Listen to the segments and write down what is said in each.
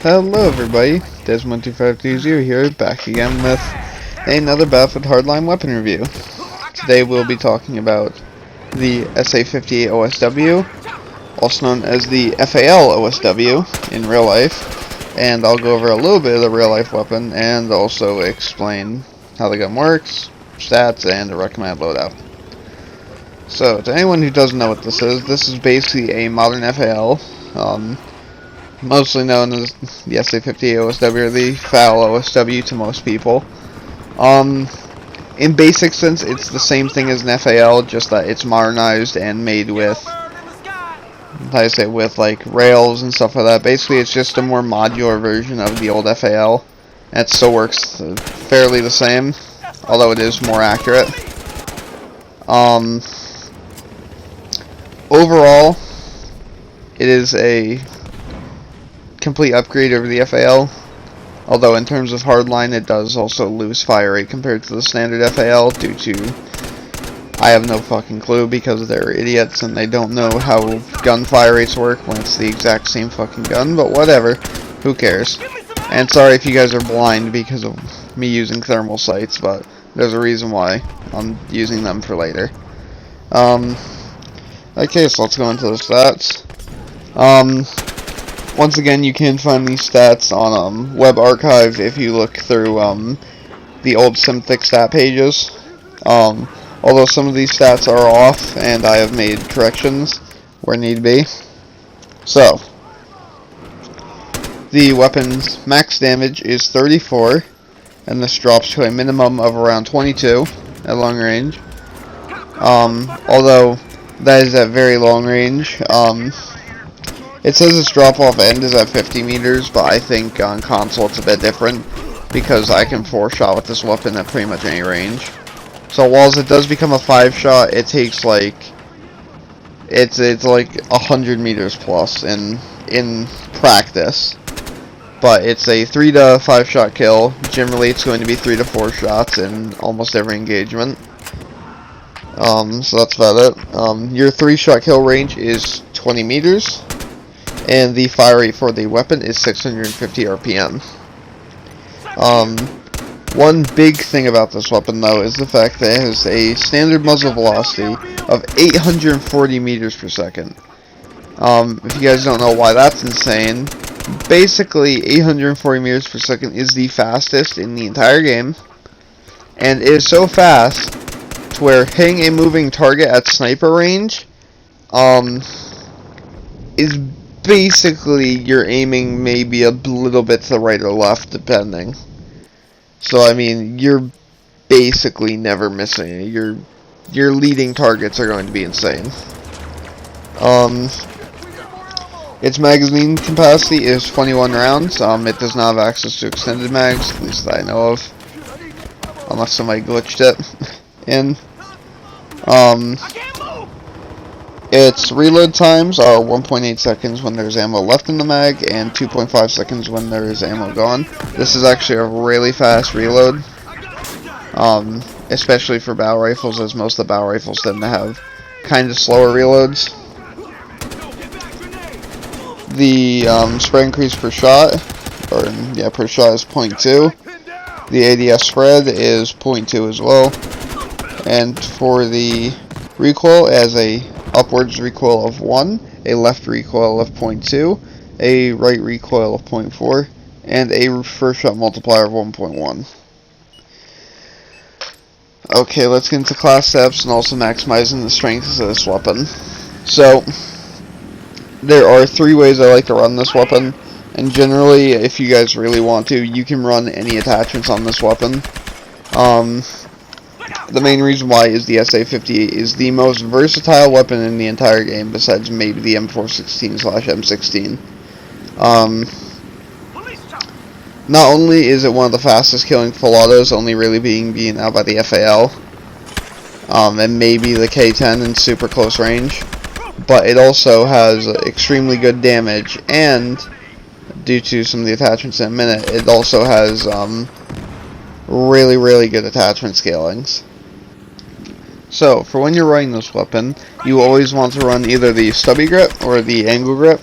Hello everybody, Desmond2520 here, back again with another Battlefield Hardline weapon review. Today we'll be talking about the SA-58 OSW, also known as the FAL OSW in real life, and I'll go over a little bit of the real life weapon and also explain how the gun works, stats, and a recommended loadout. So, to anyone who doesn't know what this is basically a modern FAL, mostly known as the SA-58 OSW or the FAL OSW to most people. In basic sense, it's the same thing as an FAL, just that it's modernized and made with, with like rails and stuff like that. Basically, it's just a more modular version of the old FAL. And it still works fairly the same, although it is more accurate. Overall, it is a complete upgrade over the FAL, although in terms of hardline it does also lose fire rate compared to the standard FAL due to, I have no fucking clue, because they're idiots and they don't know how gun fire rates work when it's the exact same fucking gun, but whatever, who cares. And sorry if you guys are blind because of me using thermal sights, but there's a reason why I'm using them for later. Okay, so let's go into the stats. Once again, you can find these stats on Web Archive if you look through the old Simthic stat pages. Although some of these stats are off, and I have made corrections where need be. So, the weapon's max damage is 34, and this drops to a minimum of around 22 at long range. Although that is at very long range. It says its drop-off end is at 50 meters, but I think on console it's a bit different, because I can 4-shot with this weapon at pretty much any range. So whilst it does become a 5-shot, it takes like, it's like 100 meters plus in practice. But it's a 3 to 5-shot kill. Generally it's going to be 3 to 4 shots in almost every engagement. So that's about it. Your 3-shot kill range is 20 meters. And the fire rate for the weapon is 650 RPM. One big thing about this weapon, though, is the fact that it has a standard muzzle velocity of 840 meters per second. If you guys don't know why that's insane, basically 840 meters per second is the fastest in the entire game. And it is so fast to where hitting a moving target at sniper range is basically you're aiming maybe a little bit to the right or left, depending. So I mean, you're basically never missing it. Your leading targets are going to be insane. Its magazine capacity is 21 rounds. It does not have access to extended mags, at least that I know of, unless somebody glitched it in. Its reload times are 1.8 seconds when there's ammo left in the mag, and 2.5 seconds when there is ammo gone. This is actually a really fast reload, especially for battle rifles, as most of the battle rifles tend to have kind of slower reloads. The spread increase per shot, per shot is 0.2. The ADS spread is 0.2 as well. And for the recoil, as a upwards recoil of 1, a left recoil of 0.2, a right recoil of 0.4, and a first shot multiplier of 1.1. Okay, let's get into class steps and also maximizing the strengths of this weapon. So, there are 3 ways I like to run this weapon, and generally, if you guys really want to, you can run any attachments on this weapon. The main reason why is the SA-58 is the most versatile weapon in the entire game, besides maybe the M416/M16. Not only is it one of the fastest killing full autos, only really being beaten out by the FAL, and maybe the K10 in super close range, but it also has extremely good damage, and due to some of the attachments in a minute, it also has really good attachment scalings. So, for when you're running this weapon, you always want to run either the stubby grip or the angle grip.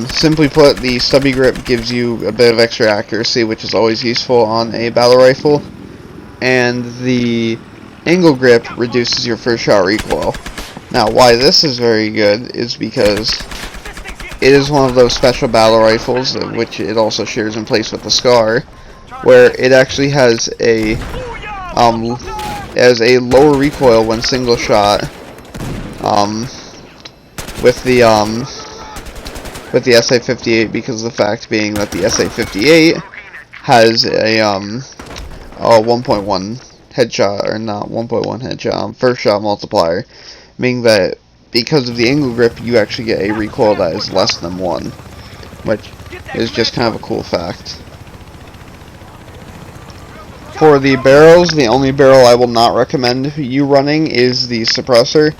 Simply put, the stubby grip gives you a bit of extra accuracy, which is always useful on a battle rifle, and the angle grip reduces your first shot recoil. Now, why this is very good is because it is one of those special battle rifles, which it also shares in place with the SCAR, where it actually has a lower recoil when single shot with the SA-58, because of the fact being that the SA-58 has a 1.1 headshot, or not 1.1 headshot, first shot multiplier, meaning that because of the angle grip, you actually get a recoil that is less than 1, which is just kind of a cool fact. For the barrels, the only barrel I will not recommend you running is the suppressor.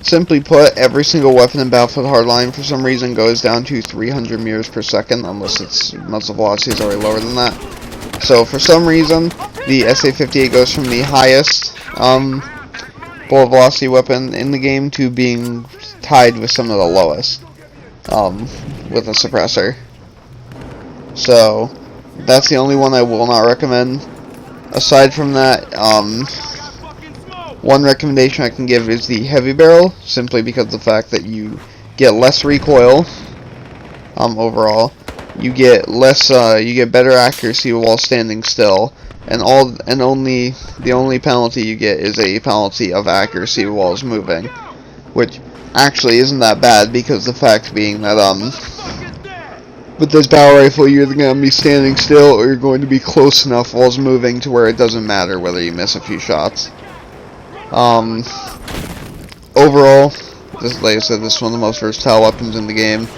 Simply put, every single weapon in Battlefield Hardline for some reason goes down to 300 meters per second, unless its muzzle velocity is already lower than that. So for some reason, the SA-58 goes from the highest bullet velocity weapon in the game to being tied with some of the lowest with a suppressor. So that's the only one I will not recommend. Aside from that, one recommendation I can give is the heavy barrel, simply because of the fact that you get less recoil overall. You get better accuracy while standing still, and the only penalty you get is a penalty of accuracy while it's moving, which actually isn't that bad, because the fact being that with this battle rifle, you're either going to be standing still or you're going to be close enough while it's moving to where it doesn't matter whether you miss a few shots. Overall, like I said, this is one of the most versatile weapons in the game.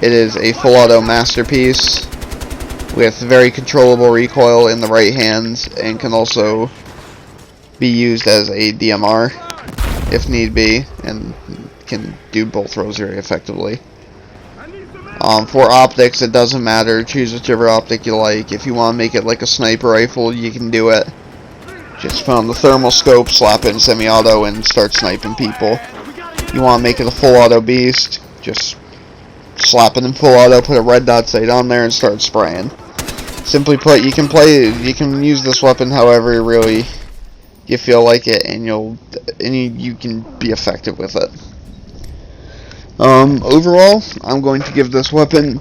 It is a full auto masterpiece with very controllable recoil in the right hand, and can also be used as a DMR if need be, and can do both throws very effectively. For optics, it doesn't matter. Choose whichever optic you like. If you want to make it like a sniper rifle, you can do it. Just put on the thermal scope, slap it in semi-auto, and start sniping people. You want to make it a full auto beast, just slap it in full auto, put a red dot sight on there, and start spraying. Simply put, you can use this weapon however really you feel like it, and you can be effective with it. Overall, I'm going to give this weapon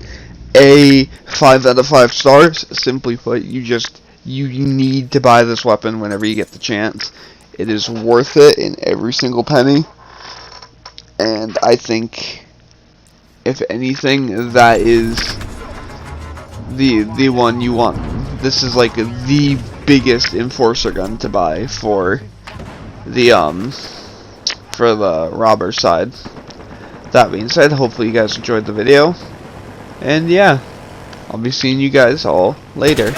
a 5 out of 5 stars. Simply put, you need to buy this weapon whenever you get the chance. It is worth it in every single penny, and I think, if anything, that is the one you want. This is like the biggest enforcer gun to buy for the robber side. That being said, hopefully you guys enjoyed the video, and yeah, I'll be seeing you guys all later.